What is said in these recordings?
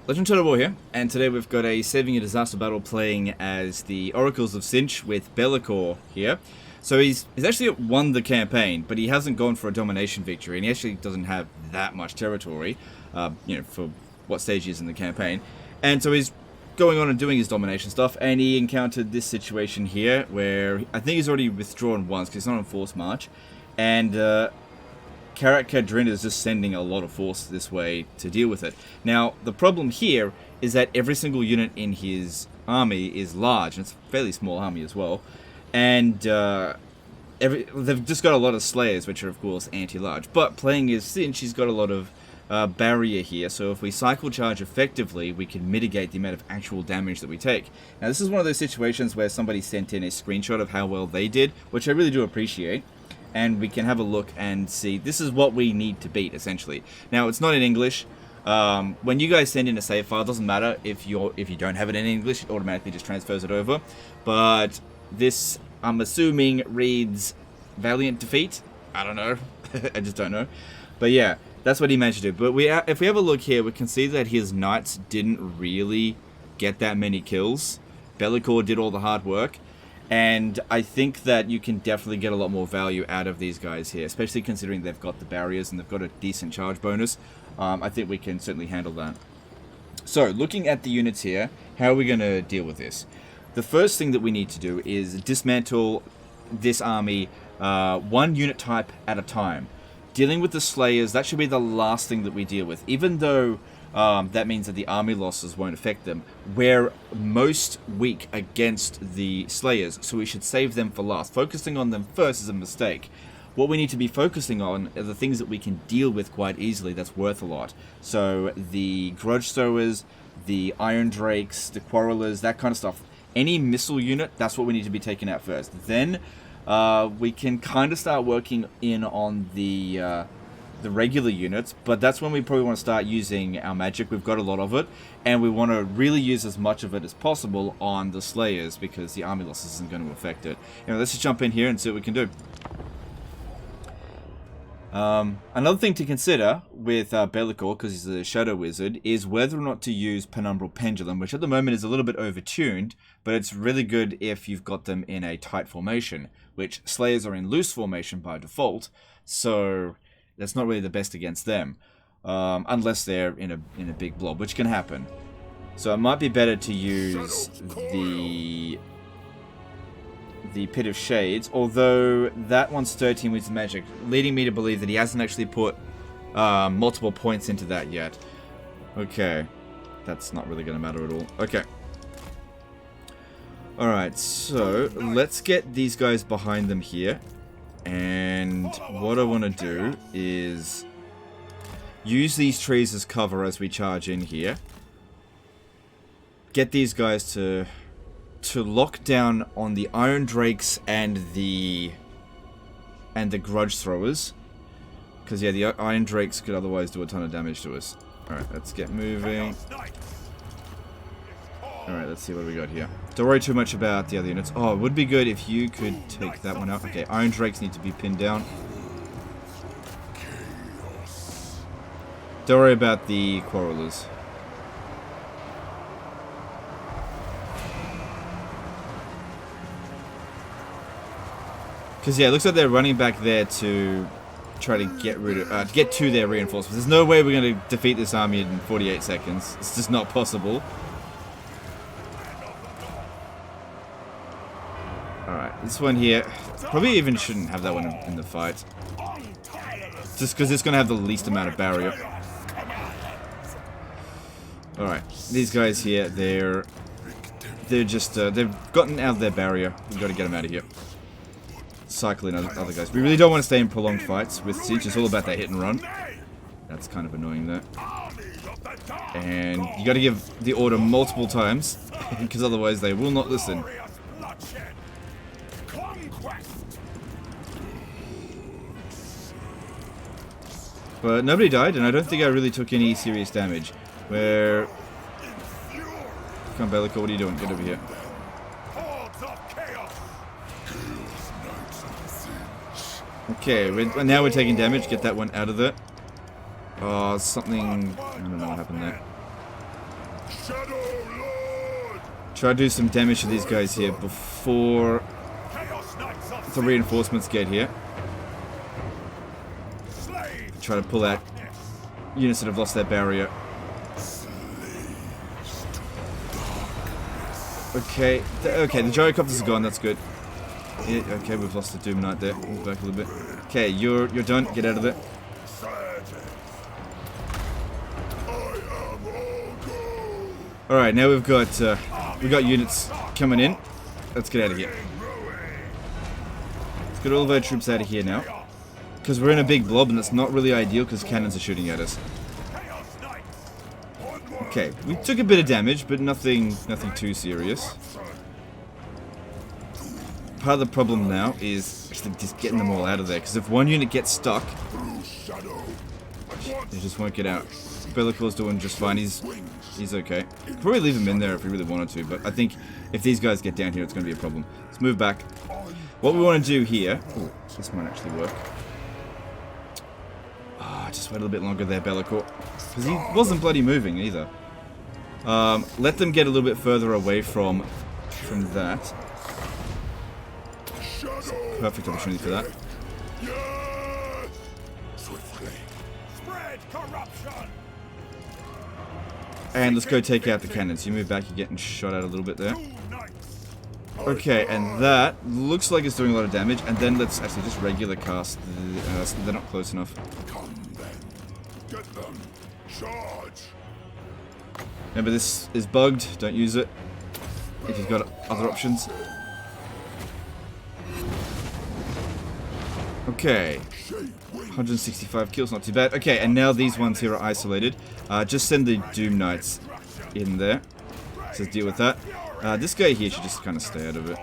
Legend Total War here, and today we've got a Saving a Disaster battle playing as the Oracles of Tzeentch with Bellicor here. So he's actually won the campaign, but he hasn't gone for a domination victory, and he actually doesn't have that much territory, for what stage he is in the campaign. And so he's going on and doing his domination stuff, and he encountered this situation here, where I think he's already withdrawn once, because he's not on force march, and Karak Kadrin is just sending a lot of force this way to deal with it. Now, the problem here is that every single unit in his army is large, and it's a fairly small army as well. And they've just got a lot of Slayers, which are, of course, anti-large. But playing as Tzeentch, he's got a lot of barrier here, so if we cycle charge effectively, we can mitigate the amount of actual damage that we take. Now, this is one of those situations where somebody sent in a screenshot of how well they did, which I really do appreciate. And we can have a look and see, this is what we need to beat, essentially. Now, it's not in English. When you guys send in a save file, it doesn't matter if you don't have it in English, it automatically just transfers it over. But this, I'm assuming, reads Valiant Defeat. I don't know. I just don't know. But yeah, that's what he managed to do. But if we have a look here, we can see that his knights didn't really get that many kills. Bellicor did all the hard work. And I think that you can definitely get a lot more value out of these guys here, especially considering they've got the barriers and they've got a decent charge bonus. I think we can certainly handle that. So, looking at the units here, how are we going to deal with this? The first thing that we need to do is dismantle this army one unit type at a time. Dealing with the Slayers, that should be the last thing that we deal with. Even though that means that the army losses won't affect them. We're most weak against the Slayers, so we should save them for last. Focusing on them first is a mistake. What we need to be focusing on are the things that we can deal with quite easily that's worth a lot. So the Grudge Throwers, the Iron Drakes, the Quarrelers, that kind of stuff. Any missile unit, that's what we need to be taking out first. Then we can kind of start working in on the regular units, but that's when we probably want to start using our magic. We've got a lot of it, and we want to really use as much of it as possible on the Slayers, because the army losses isn't going to affect it. Let's just jump in here and see what we can do. Another thing to consider with Bellicor, because he's a Shadow Wizard, is whether or not to use Penumbral Pendulum, which at the moment is a little bit overtuned, but it's really good if you've got them in a tight formation, which Slayers are in loose formation by default, so that's not really the best against them, unless they're in a big blob, which can happen. So it might be better to use the Pit of Shades, although that one's 13 with magic, leading me to believe that he hasn't actually put multiple points into that yet. Okay, that's not really going to matter at all. Okay. Alright, so let's get these guys behind them here. And what I want to do is use these trees as cover as we charge in here. Get these guys to lock down on the Iron Drakes and the Grudge Throwers. Because, yeah, the Iron Drakes could otherwise do a ton of damage to us. Alright, let's get moving. Alright, let's see what we got here. Don't worry too much about the other units. Oh, it would be good if you could take that one out. Okay, Iron Drakes need to be pinned down. Don't worry about the Quarrelers. Because, yeah, it looks like they're running back there to try to get rid of, get to their reinforcements. There's no way we're going to defeat this army in 48 seconds. It's just not possible. Alright, this one here, probably even shouldn't have that one in the fight. Just because it's going to have the least amount of barrier. Alright, these guys here, they're just, they've gotten out of their barrier. We've got to get them out of here. Cycle in other guys. We really don't want to stay in prolonged fights with Tzeentch. It's all about that hit and run. That's kind of annoying there. And you got to give the order multiple times, because otherwise they will not listen. But nobody died, and I don't think I really took any serious damage. Where... Come on, Bellicor, what are you doing? Get over here. Okay, now we're taking damage. Get that one out of there. Oh, something... I don't know what happened there. Try to do some damage to these guys here before the reinforcements get here. Try to pull out units that have lost their barrier. Okay, okay, the gyrocopters are gone, that's good. Yeah, okay, we've lost the Doom Knight there. Move back a little bit. Okay, you're done, get out of there. Alright, now we've got units coming in. Let's get out of here. Let's get all of our troops out of here now. Because we're in a big blob and it's not really ideal because cannons are shooting at us. Okay, we took a bit of damage, but nothing too serious. Part of the problem now is actually just getting them all out of there, because if one unit gets stuck, they just won't get out. Bellicor's doing just fine, he's okay. Probably leave him in there if we really wanted to, but I think if these guys get down here, it's going to be a problem. Let's move back. What we want to do here... Ooh, this might actually work. Just wait a little bit longer there, Bellicor. Because he wasn't bloody moving either. Let them get a little bit further away from that. Perfect opportunity for that. And let's go take out the cannons. You move back, you're getting shot at a little bit there. Okay, and that looks like it's doing a lot of damage. And then let's actually just regular cast. They're not close enough. Remember, this is bugged. Don't use it if you've got other options. Okay. 165 kills, not too bad. Okay, and now these ones here are isolated. Just send the Doom Knights in there. So deal with that. This guy here should just kind of stay out of it.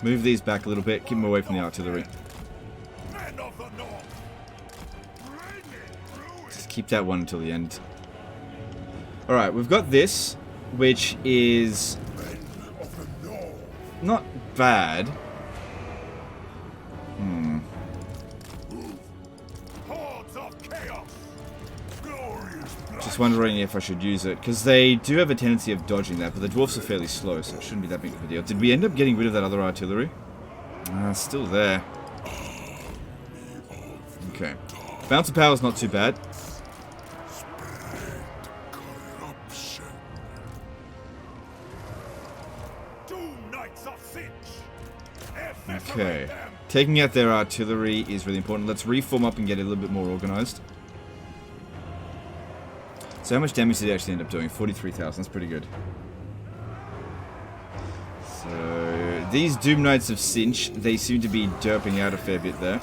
Move these back a little bit. Keep them away from the artillery. Just keep that one until the end. Alright, we've got this, which is not bad. Just wondering if I should use it, because they do have a tendency of dodging that, but the dwarfs are fairly slow, so it shouldn't be that big of a deal. Did we end up getting rid of that other artillery? Still there. Okay. Bounce of power is not too bad. Okay. Taking out their artillery is really important. Let's reform up and get a little bit more organized. So how much damage did he actually end up doing? 43,000. That's pretty good. So these Doom Knights of Tzeentch, they seem to be derping out a fair bit there.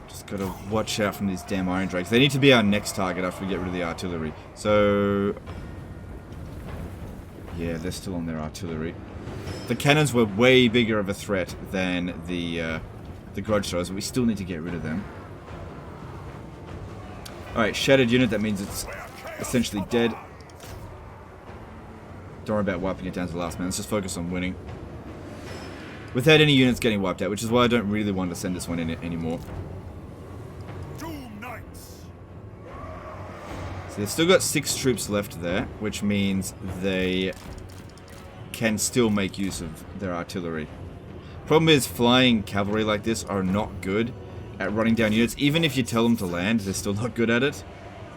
Just gotta watch out from these damn Iron Drakes. They need to be our next target after we get rid of the artillery. So... yeah, they're still on their artillery. The cannons were way bigger of a threat than the grudge throwers, but we still need to get rid of them. Alright, shattered unit, that means it's essentially dead. Don't worry about wiping it down to the last man, let's just focus on winning. Without any units getting wiped out, which is why I don't really want to send this one in anymore. So they've still got 6 troops left there, which means they can still make use of their artillery. Problem is, flying cavalry like this are not good at running down units. Even if you tell them to land, they're still not good at it.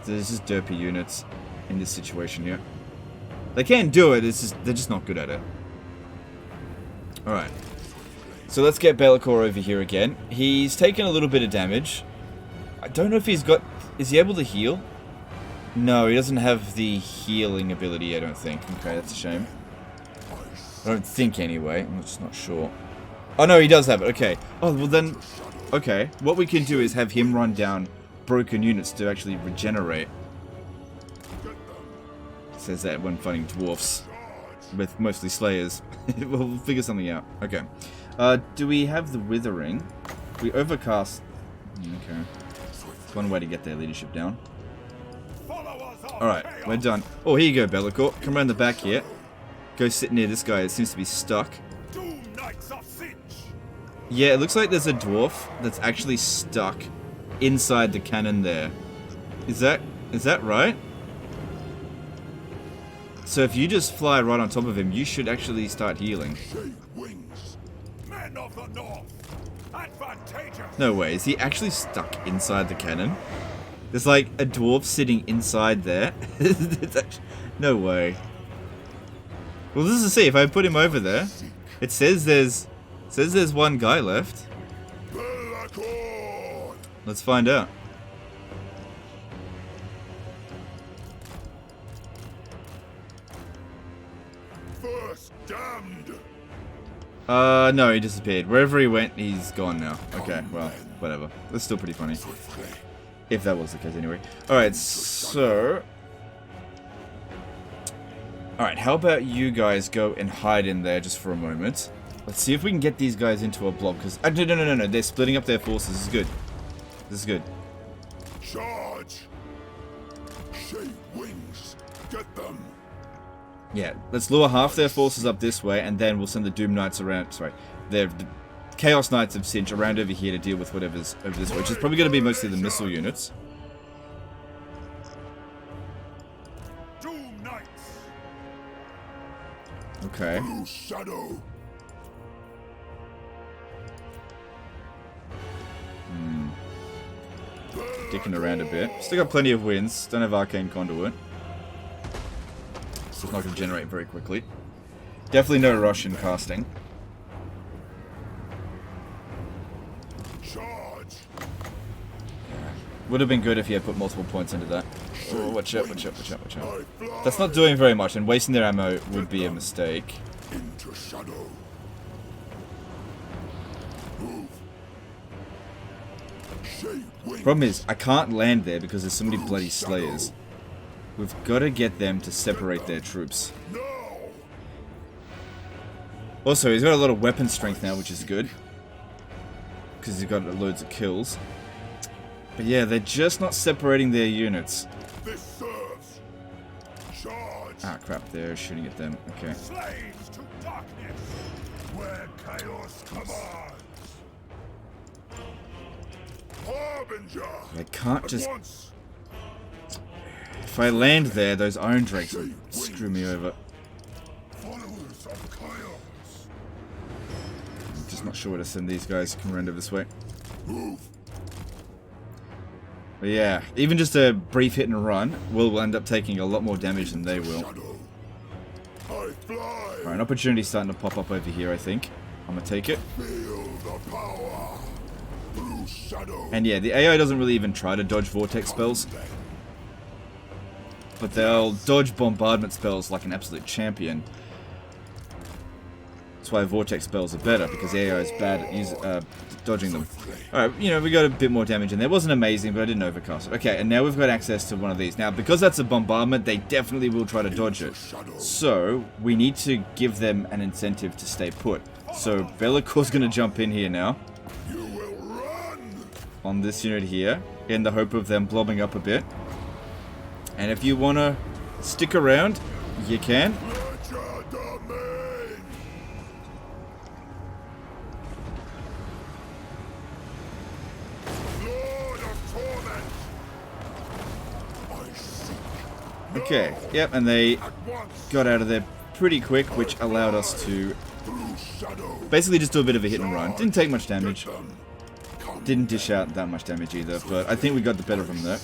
There's just derpy units in this situation here. They can do it, it's just, they're just not good at it. Alright. So let's get Bellicor over here again. He's taken a little bit of damage. I don't know if he's got... is he able to heal? No, he doesn't have the healing ability, I don't think. Okay, that's a shame. I don't think anyway, I'm just not sure. Oh no, he does have it, okay. Oh, well then, okay. What we can do is have him run down broken units to actually regenerate. It says that when fighting dwarfs. With mostly slayers. We'll figure something out. Okay. Do we have the withering? We overcast... okay. It's one way to get their leadership down. Alright, we're done. Oh, here you go, Bellicor. Come around the back here. Go sit near this guy. It seems to be stuck. Yeah, it looks like there's a dwarf that's actually stuck inside the cannon there. Is that right? So if you just fly right on top of him, you should actually start healing. Wings. Men of the North. Advantageous. No way, is he actually stuck inside the cannon? There's like a dwarf sitting inside there. No way. Well, this is to see if I put him over there. It says there's one guy left. Let's find out. First damned. No, he disappeared. Wherever he went, he's gone now. Okay, well, whatever. That's still pretty funny. If that was the case anyway. Alright, so... Alright, how about you guys go and hide in there just for a moment. Let's see if we can get these guys into a blob, because... No. They're splitting up their forces. This is good. This is good. Charge. Shape wings. Get them. Yeah, let's lure half their forces up this way, and then we'll send the Doom Knights around... Sorry, the Chaos Knights of Tzeentch around over here to deal with whatever's over this way, which is probably going to be mostly the missile units. Doom Knights. Okay. Blue Shadow. Dicking around a bit. Still got plenty of wins. Don't have Arcane Conduit. So it's not going to generate very quickly. Definitely no rush in casting. Charge. Would have been good if he had put multiple points into that. Oh, watch out. That's not doing very much, and wasting their ammo would be a mistake. Into shadow. Move. Shape wings. Problem is, I can't land there because there's so many bloody slayers. We've got to get them to separate their troops. No. Also, he's got a lot of weapon strength now, which is good. Because he's got loads of kills. But yeah, they're just not separating their units. This serves. Charge. Ah, crap, they're shooting at them. Okay. Slaves to darkness. Where chaos commands. Harbinger. They can't just... Once. If I land there, those Iron Drakes will screw me over. Followers of chaos. I'm just not sure where to send these guys. Come around over this way. Move. But yeah, even just a brief hit and run, we'll end up taking a lot more damage than they will. Shadow. I fly. Alright, an opportunity's starting to pop up over here, I think. I'm gonna take it. Feel the power. Blue shadow. And yeah, the AI doesn't really even try to dodge vortex spells. But they'll dodge bombardment spells like an absolute champion. That's why vortex spells are better, because the AI is bad at dodging them. Alright, you know, we got a bit more damage in there. It wasn't amazing, but I didn't overcast it. Okay, and now we've got access to one of these. Now, because that's a bombardment, they definitely will try to dodge it. So, we need to give them an incentive to stay put. So, Be'lakor's going to jump in here now. You will run. On this unit here, in the hope of them blobbing up a bit. And if you want to stick around, you can. Your domain. Lord of torment. I seek. Okay, yep, and they At once. got out of there pretty quick, which allowed us to Blue shadow. basically just do a bit of a hit and run. Didn't take much damage. Get them. Come. Didn't dish out that much damage either, but I think we got the better of them there.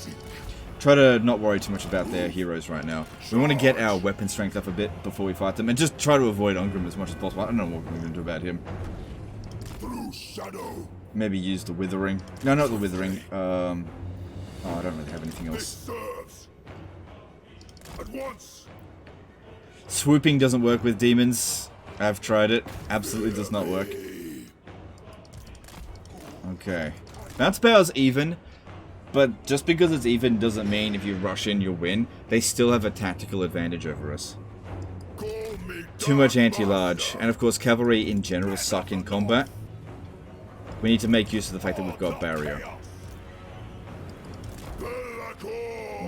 Try to not worry too much about their heroes right now. We want to get our weapon strength up a bit before we fight them, and just try to avoid Ungrim as much as possible. I don't know what we're going to do about him. Blue shadow. Maybe use the Withering. No, not the Withering. Oh, I don't really have anything This else. serves. At once. Swooping doesn't work with demons. I've tried it. Absolutely does not work. Okay. Bounce power's even, but just because it's even doesn't mean if you rush in you'll win. They still have a tactical advantage over us. Call me Too much anti-large, and of course cavalry in general suck in combat. We need to make use of the fact that we've got barrier.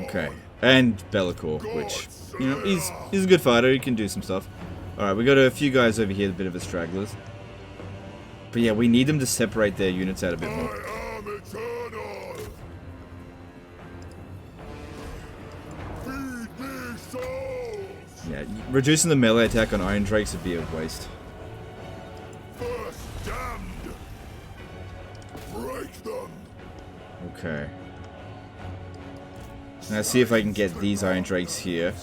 Okay. And Be'lakor, which, you know, he's a good fighter, he can do some stuff. Alright, we got a few guys over here, a bit of a stragglers. But yeah, we need them to separate their units out a bit more. I am eternal. Reducing the melee attack on Iron Drakes would be a waste. First damned. Break them. Okay. Now see if I can get these Iron Drakes here.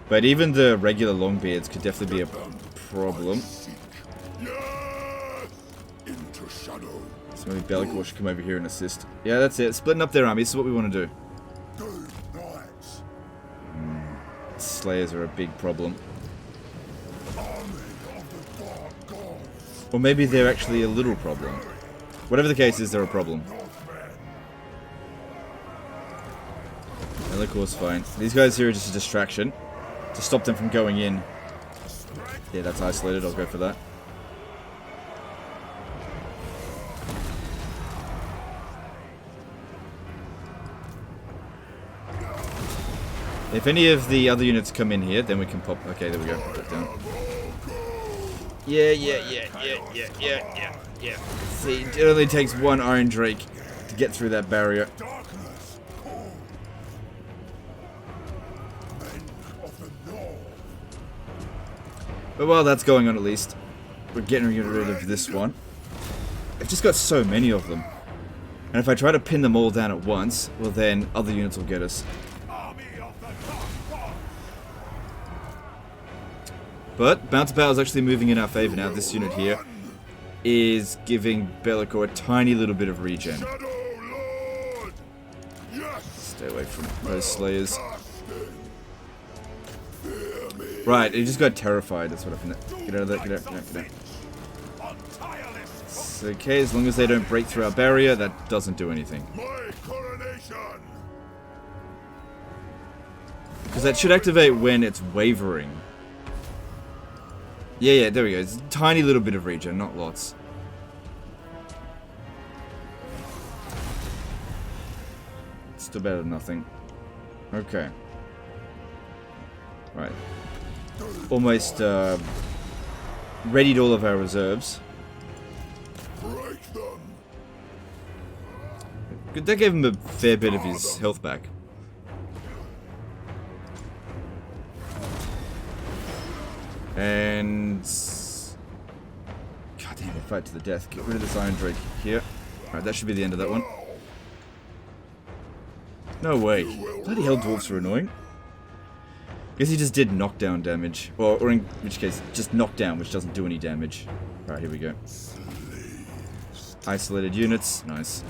But even the regular Longbeards could definitely be a problem. Yes. Into shadow. So maybe Be'lakor should come over here and assist. Yeah, that's it. Splitting up their army. This is what we want to do. Good night. Slayers are a big problem. Army of the dark gods. Or maybe they're actually a little problem. Whatever the case is, they're a problem. Be'lakor's fine. These guys here are just a distraction. To stop them from going in. Yeah, that's isolated. I'll go for that. If any of the other units come in here, then we can pop. Okay, there we go. Put that down. Yeah. See, it only takes one Iron Drake to get through that barrier. But while that's going on, at least, we're getting rid of this one. I've just got so many of them. And if I try to pin them all down at once, well then, other units will get us. But Bounce Battle is actually moving in our favor now. This unit here is giving Be'lakor a tiny little bit of regen. Stay away from those Slayers. Right, he just got terrified. That's what happened. Get out of there. Get out. It's okay, as long as they don't break through our barrier, that doesn't do anything. Because that should activate when it's wavering. Yeah, there we go. It's a tiny little bit of regen, not lots. Still better than nothing. Okay. Right. Almost readied all of our reserves. Good, that gave him a fair bit of his health back. And god damn it, fight to the death. Get rid of this Iron Drake here. Alright, that should be the end of that one. No way. Bloody hell, dwarves are annoying. Guess he just did knockdown damage. Or in which case, just knockdown, which doesn't do any damage. Alright, here we go. Isolated units. Nice.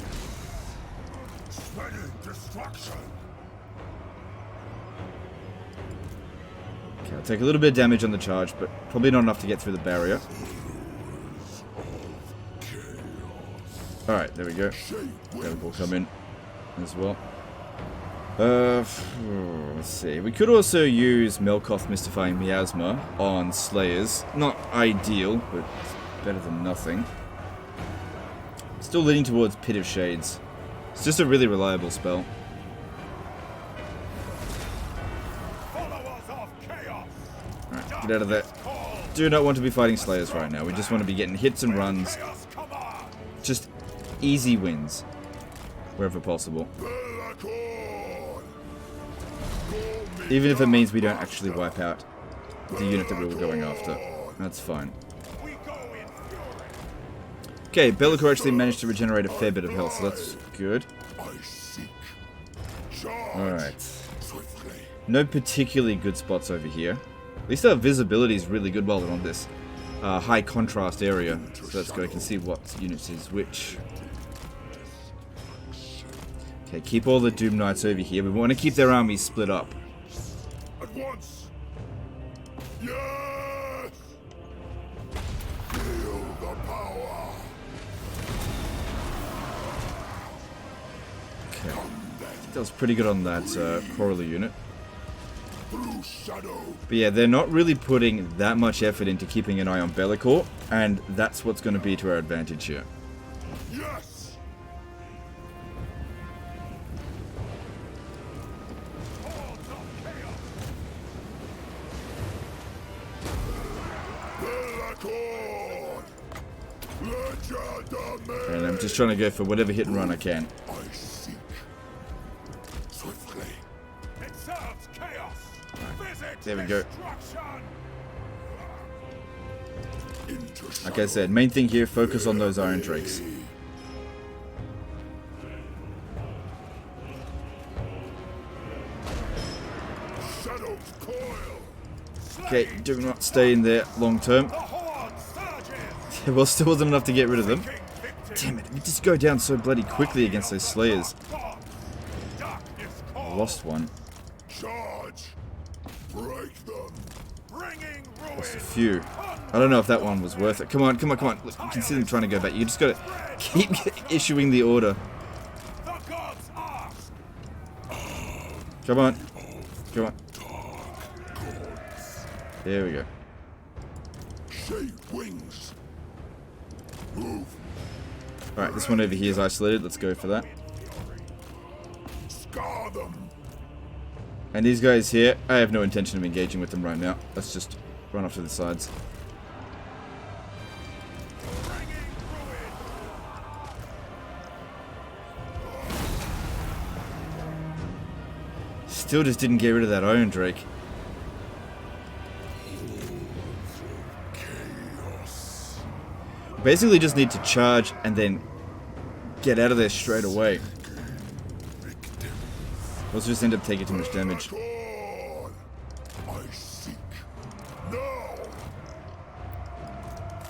Okay, I'll take a little bit of damage on the charge, but probably not enough to get through the barrier. Alright, there we go. We'll come in as well. Let's see. We could also use Melkoth Mystifying Miasma on Slayers. Not ideal, but better than nothing. Still leaning towards Pit of Shades. It's just a really reliable spell. Alright, get out of there. Do not want to be fighting Slayers right now. We just want to be getting hits and runs. Just easy wins. Wherever possible. Even if it means we don't actually wipe out the unit that we were going after. That's fine. Okay, Be'lakor actually managed to regenerate a fair bit of health, so that's good. Alright. No particularly good spots over here. At least our visibility is really good while we're on this high contrast area. So let's go, I can see what unit is which. Okay, keep all the Doom Knights over here. We want to keep their armies split up. At once. Yes. Feel the power. Okay, that was pretty good on that Corally unit. Through shadow. But yeah, they're not really putting that much effort into keeping an eye on Be'lakor, and that's what's going to be to our advantage here. Yes. And I'm just trying to go for whatever hit and run I can. I seek swiftly. It serves chaos. Visit There we go. Into Like I said, main thing here, focus on those Iron Drakes. Shadow's coil. Okay, do not stay in there long term. Well, still wasn't enough to get rid of them. Damn it, we just go down so bloody quickly against those Slayers. Lost one. Charge. Break them. Bringing Lost a ruin. few. I don't know if that one was worth it. Come on, come on, come on. Look, you can see them trying to go back. You just gotta keep issuing the order. The gods ask. Come on. Come on. There we go. Shape wings. Move. Alright, this one over here is isolated. Let's go for that. Scar them. And these guys here, I have no intention of engaging with them right now. Let's just run off to the sides. Still just didn't get rid of that Iron Drake. Chaos. Basically just need to charge and then get out of there straight away. Let's just end up taking too much damage. On. I seek. Now.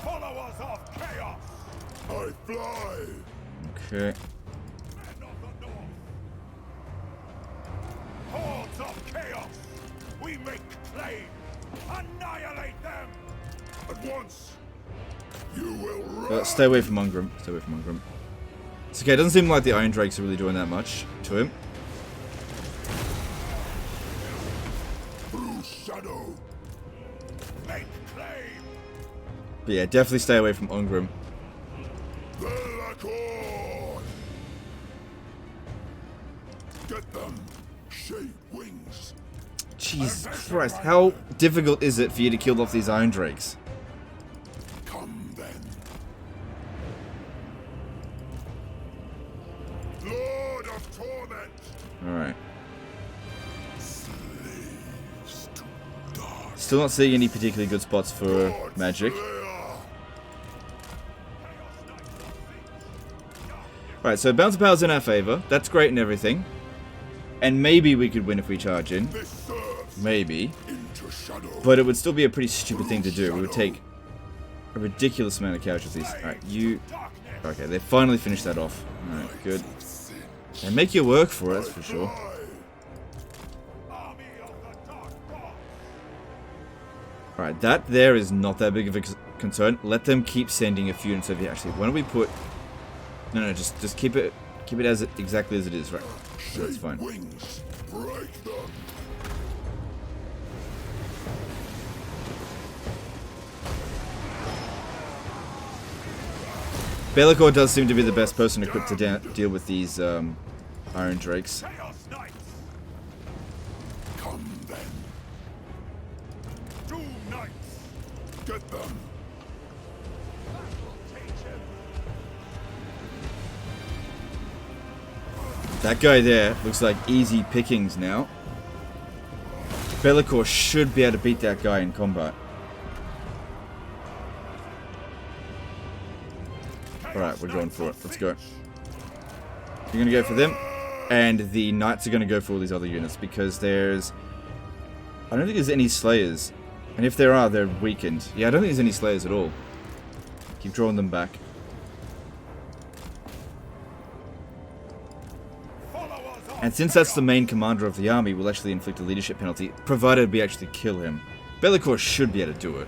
Followers of chaos. I fly. Okay. Men of the north. Hordes of chaos. We make claim. Annihilate them. At once. You will run. Stay away from Ungram. Stay away from Ungram. It's okay, it doesn't seem like the Iron Drakes are really doing that much to him. Through shadow. Make claim. But yeah, definitely stay away from Ungram. Belacon. Get them. Shape wings. Jesus Christ, how difficult is it for you to kill off these Iron Drakes? Come then. Lord of torment. Alright. Slaves to dark. Still not seeing any particularly good spots for God magic. Slayer. Alright, so bounce power's in our favor. That's great and everything. And maybe we could win if we charge in. This serves Maybe. into shadow. But it would still be a pretty stupid thing to do. We would take a ridiculous amount of casualties. Alright, you... Okay, they finally finished that off. Alright, good. They make you work for it, that's for sure. Army of the dark god. Alright, that there is not that big of a concern. Let them keep sending a few units over here. Actually, why don't we put... No, just keep it as exactly as it is, right? That's fine. Wings. Break them. Bellicor does seem to be the best person equipped to deal with these Iron Drakes. Chaos Knights. Come then. Two knights. Get them. That guy there looks like easy pickings now. Bellicor should be able to beat that guy in combat. Alright, we're going for it. Let's go. You're going to go for them. And the Knights are going to go for all these other units because there's... I don't think there's any Slayers. And if there are, they're weakened. Yeah, I don't think there's any Slayers at all. Keep drawing them back. And since that's the main commander of the army, we'll actually inflict a leadership penalty, provided we actually kill him. Bellicor should be able to do it.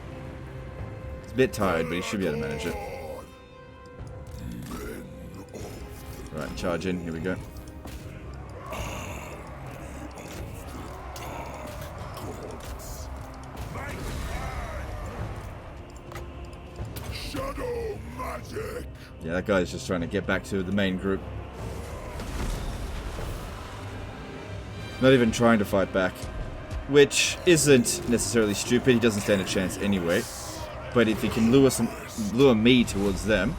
He's a bit tired, but he should be able to manage it. Right, charge in. Here we go. Shadow magic. Yeah, that guy's just trying to get back to the main group. Not even trying to fight back. Which isn't necessarily stupid. He doesn't stand a chance anyway. But if he can lure me towards them...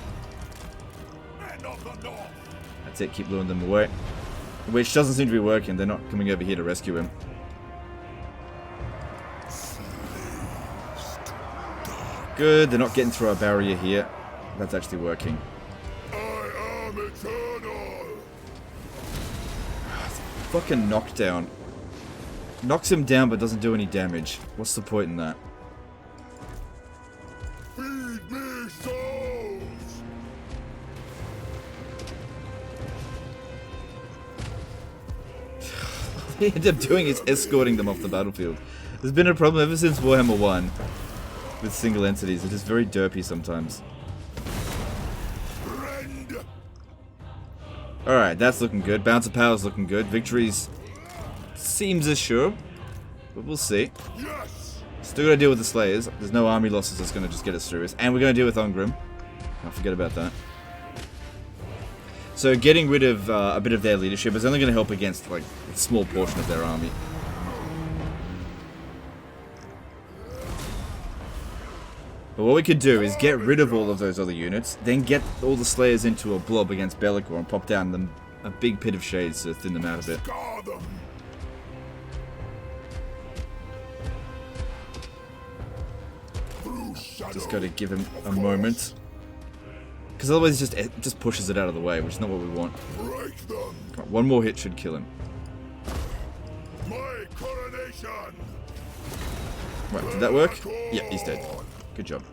That's it, keep luring them away. Which doesn't seem to be working. They're not coming over here to rescue him. Good, they're not getting through our barrier here. That's actually working. I am eternal. Fucking knockdown. Knocks him down but doesn't do any damage. What's the point in that? Feed me souls. What they end up doing is escorting them off the battlefield. There's been a problem ever since Warhammer 1 with single entities. It is very derpy sometimes. Rend. Alright, that's looking good. Bounce of Power's looking good. Victories seems assured, but we'll see. Yes. Still gotta deal with the Slayers. There's no army losses that's gonna just get us through this. And we're gonna deal with Ongrim. Can't forget about that. So getting rid of a bit of their leadership is only gonna help against like a small portion of their army. But what we could do is get rid of all of those other units, then get all the Slayers into a blob against Bellicor and pop down them a big pit of shades to thin them out a bit. Scar them. Through shadow. Just gotta give him a moment. Because otherwise it just pushes it out of the way, which is not what we want. Break them. Come on, one more hit should kill him. My coronation. Right, did that work? Yeah, he's dead. Good job.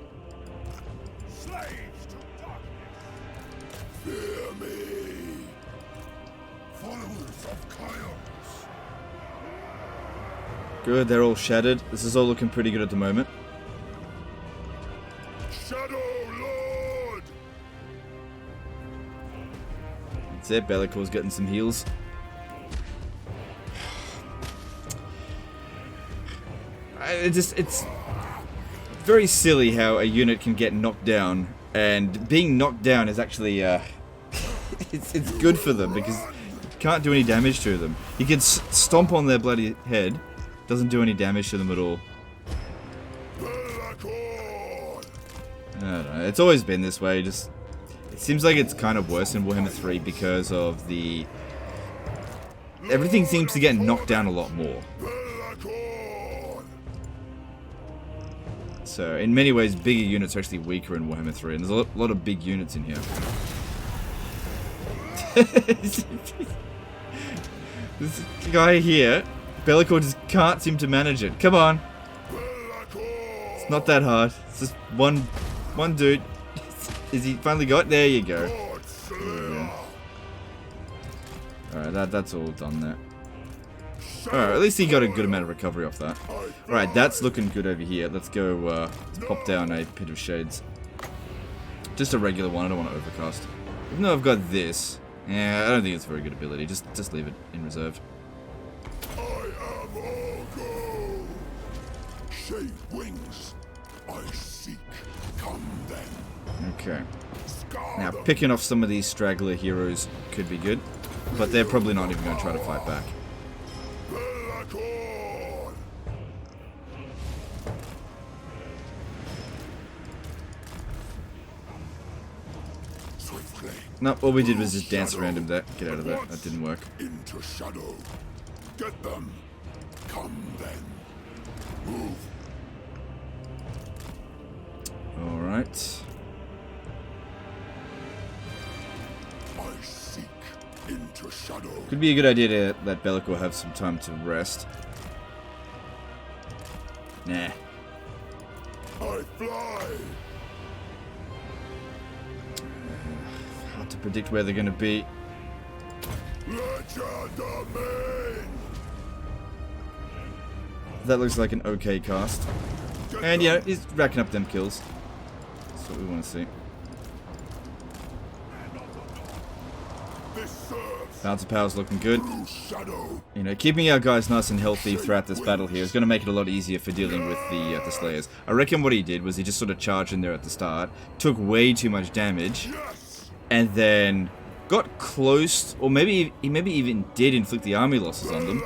Slaves to darkness. Fear me. Followers of chaos. Good, they're all shattered. This is all looking pretty good at the moment. Shadow Lord. That's it, Bellicor's getting some heals. It's very silly how a unit can get knocked down, and being knocked down is actually, it's good for them, because you can't do any damage to them. You can stomp on their bloody head, doesn't do any damage to them at all. I don't know, it's always been this way, just, it seems like it's kind of worse in Warhammer 3 because of the, everything seems to get knocked down a lot more. So, in many ways, bigger units are actually weaker in Warhammer 3, and there's a lot of big units in here. This guy here, Bellicor just can't seem to manage it. Come on! It's not that hard. It's just one dude. Is he finally got? There you go. Alright, that's all done there. Alright, at least he got a good amount of recovery off that. Alright, that's looking good over here. Let's go pop down a Pit of Shades. Just a regular one, I don't want to overcast. Even though I've got this, yeah, I don't think it's a very good ability. Just leave it in reserve. I am Orgo. Shade wings. I seek. Come then. Okay. Scar Now, them. picking off some of these straggler heroes could be good, but they're probably not even going to try to fight back. Bellicor. Swiftly. No, all we did was just dance around him there. Get out of there. That didn't work. Into shadow. Get them. Come then. Move. Alright. I seek into shadow. Could be a good idea to let Bellicor have some time to rest. Nah. I fly. Hard to predict where they're going to be. Legend domain. That looks like an okay cast. And yeah, he's racking up them kills. That's what we want to see. This serves Bounce of Power's looking good. through shadow. You know, keeping our guys nice and healthy throughout this battle here is going to make it a lot easier for dealing with the Slayers. I reckon what he did was he just sort of charged in there at the start, took way too much damage, Yes. and then got close, or maybe he even did inflict the army losses on them,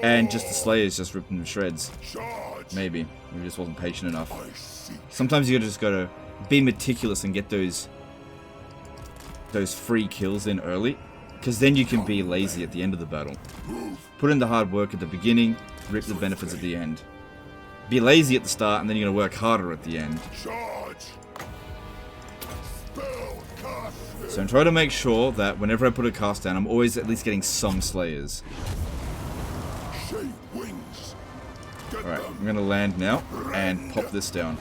and just the Slayers just ripped them to shreds. Charge. Maybe. He just wasn't patient enough. I seek. Sometimes you just gotta be meticulous and get those free kills in early, because then you can be lazy at the end of the battle. Move. Put in the hard work at the beginning, reap the benefits at the end. Be lazy at the start, and then you're gonna work harder at the end. Charge. So I'm trying to make sure that whenever I put a cast down, I'm always at least getting some slayers. Alright, I'm going to land now and pop this down.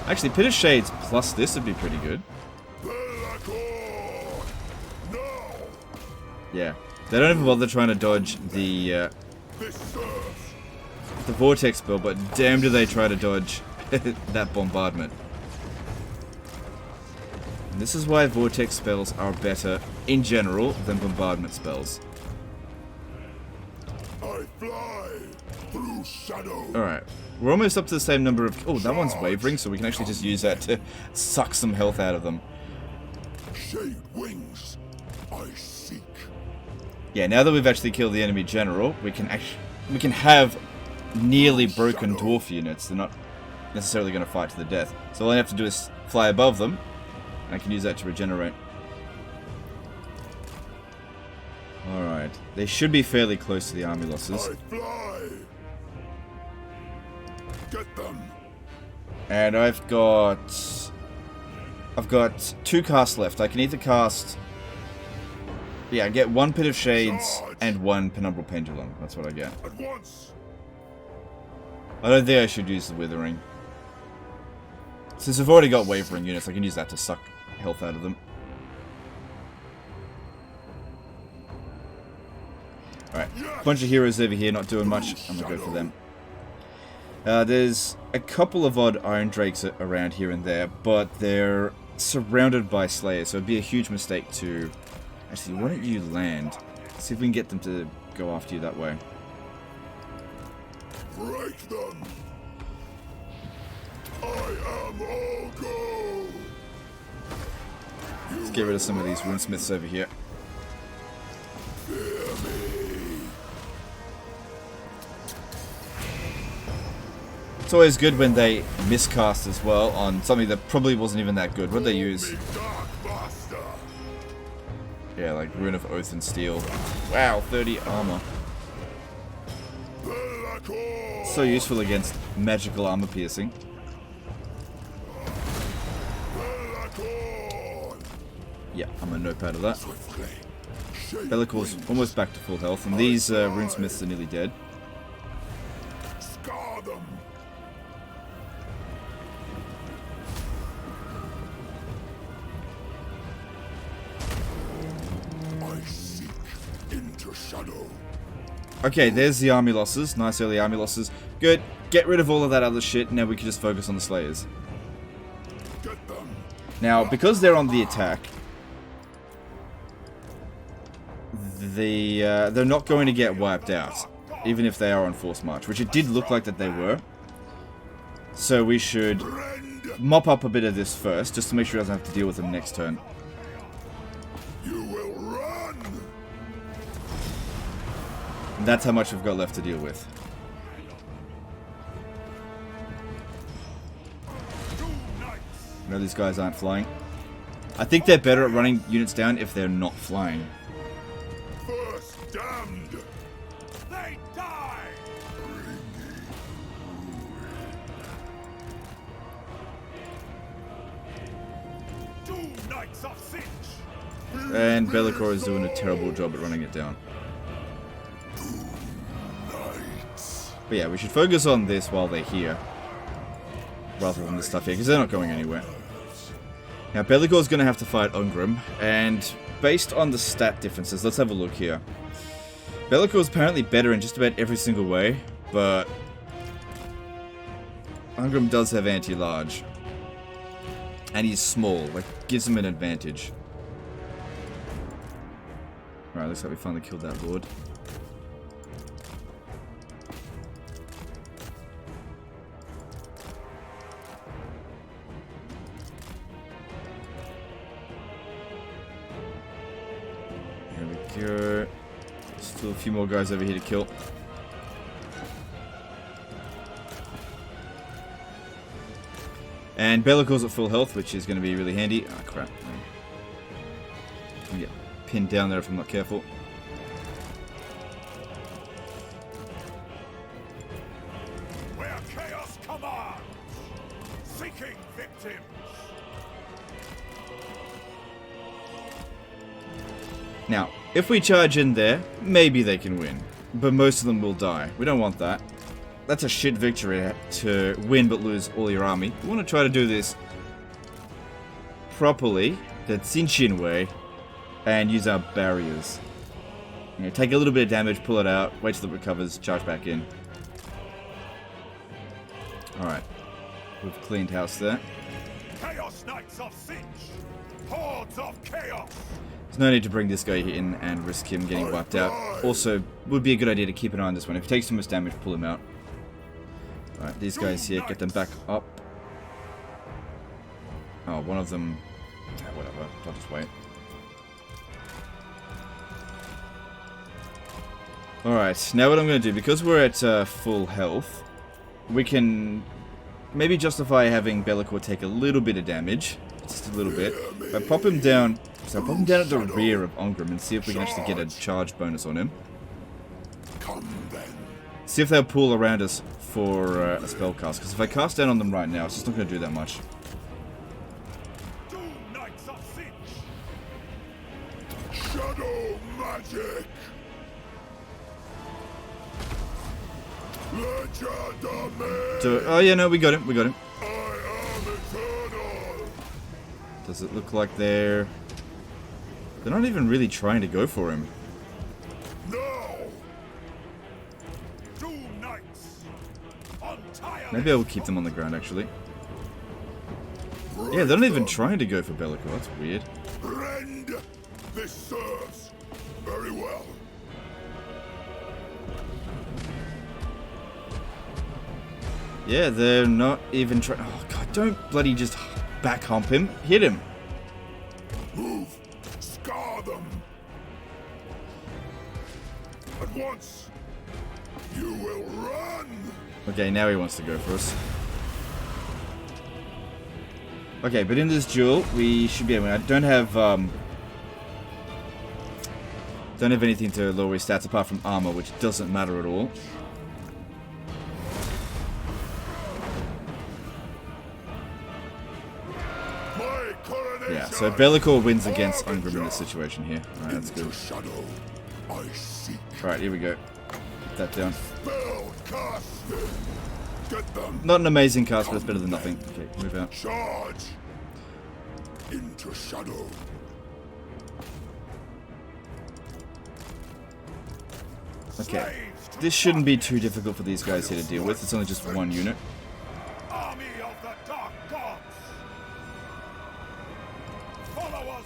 Actually, Pit of Shades plus this would be pretty good. Yeah. They don't even bother trying to dodge the Vortex spell, but damn do they try to dodge that bombardment. And this is why Vortex spells are better, in general, than bombardment spells. I fly through shadow. Alright, we're almost up to the same number of... Oh, that one's wavering, so we can actually just use that to suck some health out of them. Shade wings, I seek. Yeah, now that we've actually killed the enemy general, we can have nearly broken dwarf units. They're not necessarily going to fight to the death. So all I have to do is fly above them, and I can use that to regenerate. Alright, they should be fairly close to the army losses. I fly. Get them. And I've got 2 casts left. I can either cast... Yeah, I get 1 Pit of Shades and 1 Penumbral Pendulum. That's what I get. At once. I don't think I should use the Withering. Since I've already got Wavering units, I can use that to suck health out of them. Alright, bunch of heroes over here not doing much. I'm gonna go for them. There's a couple of odd Iron Drakes around here and there, but they're surrounded by Slayers, so it'd be a huge mistake to... Actually, why don't you land? See if we can get them to go after you that way. Break them. I am all go. Let's get rid of some of these runesmiths over here. Fear me. It's always good when they miscast as well on something that probably wasn't even that good. What'd they use? Dark Master. Yeah, like Rune of Oath and Steel. Wow, 30 armor. So useful against magical armor piercing. Yeah, I'm a notepad of that. Bellicor's almost back to full health, and these runesmiths are nearly dead. Scar them. I seek into shadow. Okay, there's the army losses. Nice early army losses. Good. Get rid of all of that other shit. Now we can just focus on the Slayers. Get them. Now, because they're on the attack, they're not going to get wiped out, even if they are on forced march, which it did look like that they were. So we should mop up a bit of this first, just to make sure he doesn't have to deal with them next turn. You will run. And that's how much we've got left to deal with. No, these guys aren't flying. I think they're better at running units down if they're not flying. First damned. They die. Two knights of Tzeentch. And Bellicor is doing a terrible job at running it down. But yeah, we should focus on this while they're here, rather than the stuff here, because they're not going anywhere. Now, Bellicor's going to have to fight Ungrim, and based on the stat differences, let's have a look here. Bellicor's apparently better in just about every single way, but Ungrim does have anti-large. And he's small, like, gives him an advantage. Alright, looks like we finally killed that lord. There we go. Still a few more guys over here to kill. And Bellicor's at full health, which is going to be really handy. Ah, crap. Can get pinned down there if I'm not careful. Where chaos commands, seeking victims. Now, if we charge in there, maybe they can win. But most of them will die. We don't want that. That's a shit victory to win but lose all your army. We want to try to do this properly, the Tzeentch way, and use our barriers. You know, take a little bit of damage, pull it out, wait till it recovers, charge back in. Alright. We've cleaned house there. Chaos Knights of Tzeentch! Hordes of chaos! There's no need to bring this guy in and risk him getting wiped out. Also, would be a good idea to keep an eye on this one. If he takes too much damage, pull him out. Alright, these guys here, get them back up. Oh, one of them... whatever, I'll just wait. Alright, now what I'm going to do, because we're at full health, we can maybe justify having Be'lakor take a little bit of damage. Just a little bit. If I pop him down... So pop him down at the rear of Ongrim and see if we can actually get a charge bonus on him. See if they'll pull around us for a spell cast. Because if I cast down on them right now, it's just not going to do that much. Shadow magic. Oh yeah, no, we got him. We got him. I am eternal. Does it look like they're not even really trying to go for him? No. Doom Knights. Maybe I will keep them on the ground actually. Yeah, they're not even trying to go for Be'lakor. That's weird. Rend. This serves very well. Yeah, they're not even trying. Oh god, don't bloody just back hump him. Hit him. Move. Scar them. At once. You will run. Okay, now he wants to go for us. Okay, but in this duel, we should be able. I don't have anything to lower his stats apart from armor, which doesn't matter at all. Yeah, so Be'lakor wins against Ongrim in this situation here. Alright, that's good. Alright, here we go. Put that down. Not an amazing cast, but it's better than nothing. Okay, move out. Charge into shadow. Okay, this shouldn't be too difficult for these guys here to deal with. It's only just one unit. Army of the Dark Gods.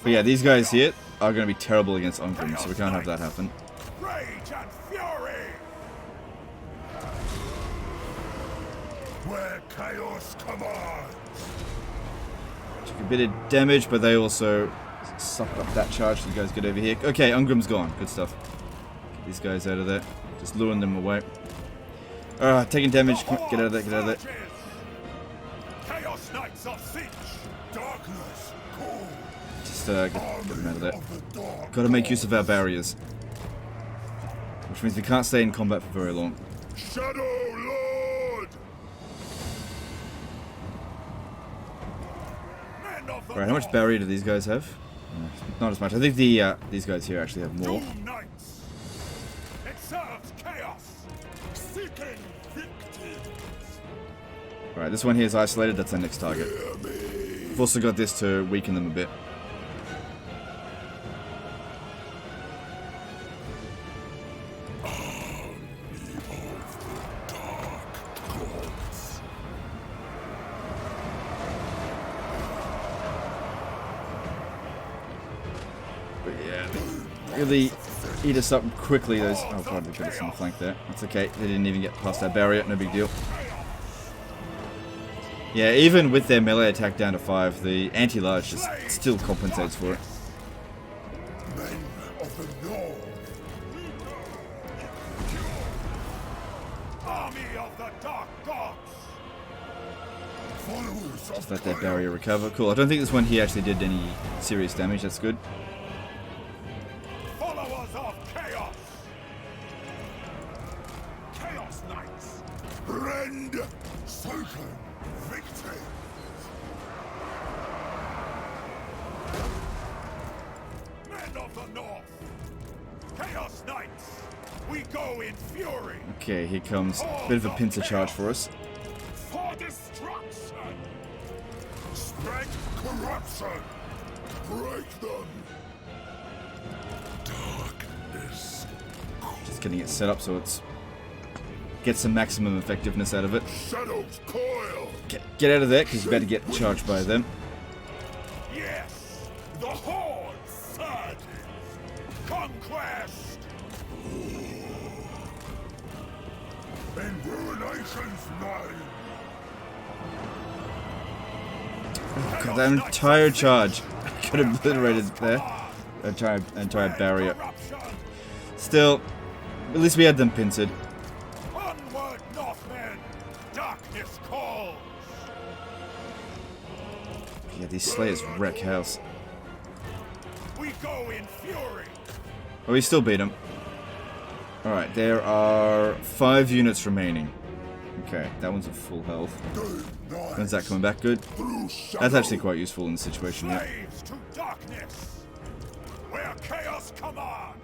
But yeah, these guys here are going to be terrible against Ongrim, so we can't have that happen. Rage and fury. Where chaos commands. Took a bit of damage, but they also sucked up that charge. So you guys get over here. Okay, Ongrim's gone. Good stuff. Get these guys out of there. Just luring them away. Taking damage. Come on, get out of there. Get out of there. Chaos Knights of Tzeentch. Darkness. Cold. Just get them out of there. Gotta make use of our barriers. Which means we can't stay in combat for very long. Shadow Lord. Alright, how much barrier do these guys have? Not as much. I think these guys here actually have more. It serves chaos. Seeking victims. Alright, this one here is isolated. That's our next target. We've also got this to weaken them a bit. But yeah, they really eat us up quickly. Those. Oh god, we got us on the flank there. That's okay. They didn't even get past that barrier. No big deal. Yeah, even with their melee attack down to 5, the anti-large just still compensates for it. Men of the North. Army of the Dark Gods. Followers Just let that barrier recover. Cool. I don't think this one here actually did any serious damage. That's good. Followers of chaos. Chaos Knights. Rend. Circle. Victory. Men of the the north. Chaos Knights, we go in fury. Okay, here comes a bit of a pincer charge for us. For destruction. Spread corruption. Break them. Darkness. Just getting it set up so it's get some maximum effectiveness out of it. Shadows coil. Get out of there, because you're about to get charged by them. Yes, the horde surges. Conquest. In ruination's name. Oh, God, that entire charge could have obliterated there. Entire barrier. Still, at least we had them pincered. Onward, Northmen. Darkness calls. Yeah, these slayers wreck house. We go in fury. Oh, we still beat them. Alright, there are 5 units remaining. Okay, that one's at full health. When's that coming back? Good. That's actually quite useful in the situation here. Slaves to darkness. Where chaos commands.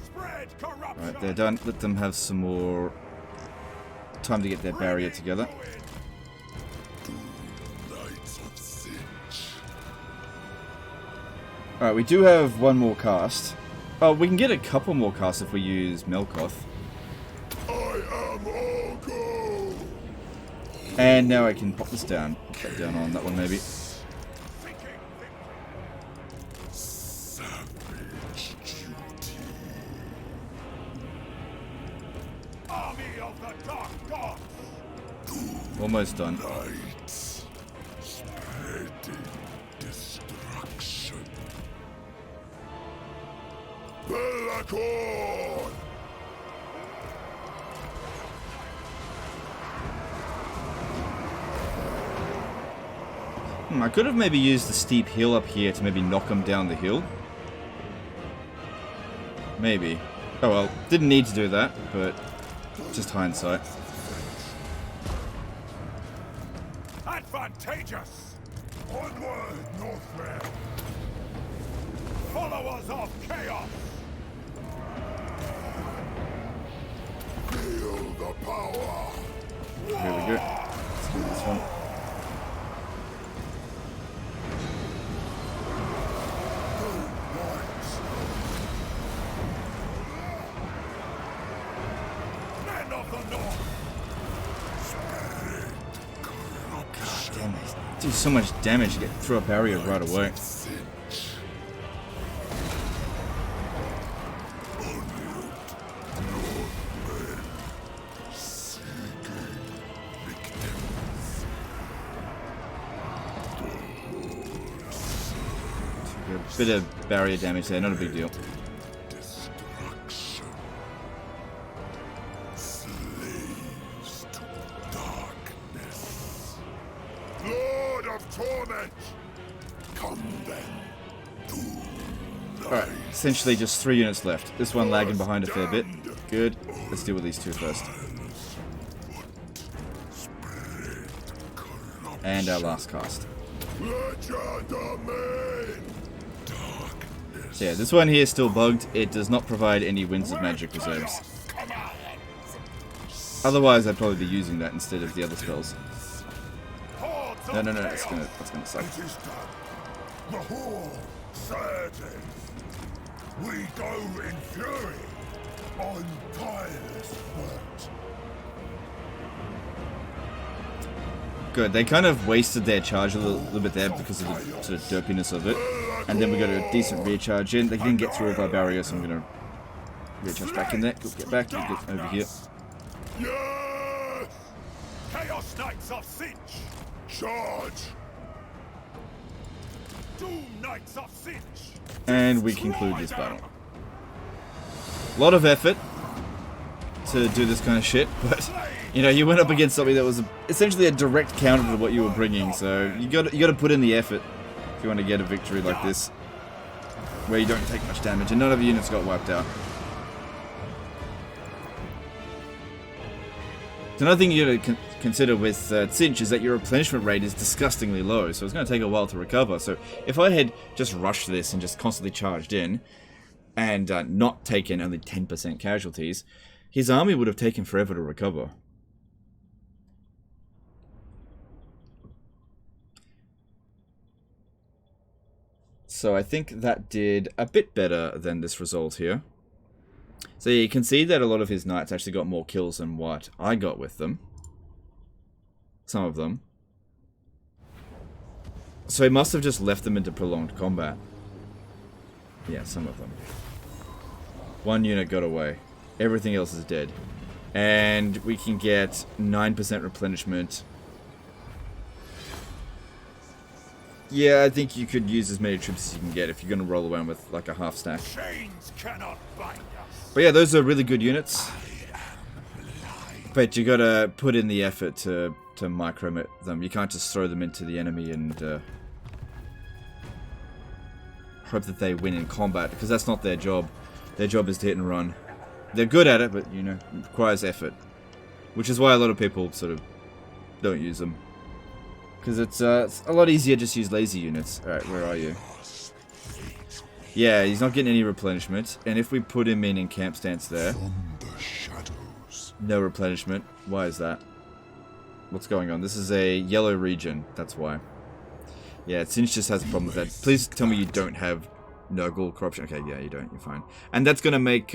Spread corruption. Alright, they're done. Let them have some more time to get their barrier together. Alright, we do have one more cast. Oh, we can get a couple more casts if we use Melkoth. I am Orko. And now I can pop this down. Put that down on that one maybe. Savage duty. Army of the dark gods. Almost done. Lights. Spreading destruction. Bellacorn. I could have maybe used the steep hill up here to maybe knock them down the hill. Maybe. Oh well, didn't need to do that, but just hindsight. Advantageous. Onward, Northmen. Followers of chaos. Feel the power. Here we go. Let's do this one. Men of the north. Spread corruption. Damn it. Do so much damage to get through a barrier right away. Tzeentch. A bit of barrier damage there, not a big deal. Destruction. Slaves to darkness. Lord of torment. Come then. Alright, essentially just 3 units left. This one lagging behind a fair bit. Good. Let's deal with these 2 first. And our last cast. So yeah, this one here is still bugged. It does not provide any Winds of Magic reserves. Otherwise, I'd probably be using that instead of the other spells. No, that's gonna suck. It is done. The horde surges. We go in fury on tireless foot. Good. They kind of wasted their charge a little bit there because of the sort of derpiness of it. And then we got a decent recharge in. They didn't get through all of our barriers, so I'm going to recharge back in there. Go, get back. You get over here. Yes! Chaos Knights of Tzeentch! Charge! Doom Knights of Tzeentch! And we conclude this battle. A lot of effort to do this kind of shit, but you know, you went up against something that was essentially a direct counter to what you were bringing, so you got to put in the effort if you want to get a victory like this, where you don't take much damage, and none of the units got wiped out. So another thing you got to consider with Tzeentch is that your replenishment rate is disgustingly low, so it's going to take a while to recover. So if I had just rushed this and just constantly charged in, and not taken only 10% casualties, his army would have taken forever to recover. So I think that did a bit better than this result here. So yeah, you can see that a lot of his knights actually got more kills than what I got with them. Some of them. So he must have just left them into prolonged combat. Yeah, some of them. One unit got away. Everything else is dead. And we can get 9% replenishment. Yeah, I think you could use as many troops as you can get if you're going to roll around with like a half stack. Chains cannot bind us. But yeah, those are really good units. But you got to put in the effort to micro them. You can't just throw them into the enemy and hope that they win in combat, because that's not their job. Their job is to hit and run. They're good at it, but you know, it requires effort. Which is why a lot of people sort of don't use them. Because it's a lot easier to just use lazy units. Alright, where are you? Yeah, he's not getting any replenishment. And if we put him in camp stance there... No replenishment. Why is that? What's going on? This is a yellow region. That's why. Yeah, Tzeentch just has a problem with that. Please tell me you don't have Nurgle corruption. Okay, yeah, you don't. You're fine. And that's going to make...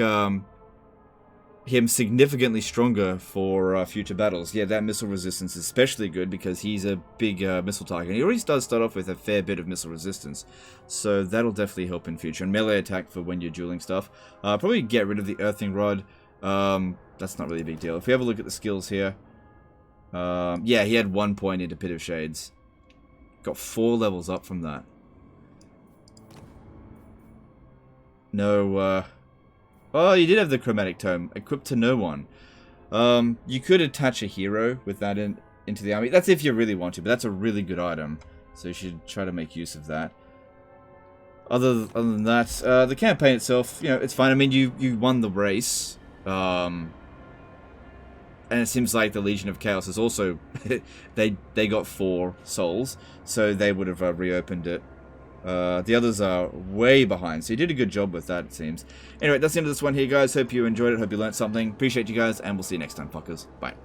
him significantly stronger for future battles. Yeah, that missile resistance is especially good because he's a big missile target. And he already does start off with a fair bit of missile resistance, so that'll definitely help in future. And melee attack for when you're dueling stuff. Probably get rid of the Earthing Rod. That's not really a big deal. If we have a look at the skills here, yeah, he had 1 point into Pit of Shades. Got 4 levels up from that. No, oh, you did have the Chromatic Tome, equipped to no one. You could attach a hero with that into the army. That's if you really want to, but that's a really good item. So you should try to make use of that. Other than that, the campaign itself, you know, it's fine. I mean, you won the race. And it seems like the Legion of Chaos is also... they got 4 souls, so they would have reopened it. The others are way behind, so you did a good job with that, it seems. Anyway, that's the end of this one here, guys. Hope you enjoyed it, hope you learned something. Appreciate you guys, and we'll see you next time, fuckers. Bye.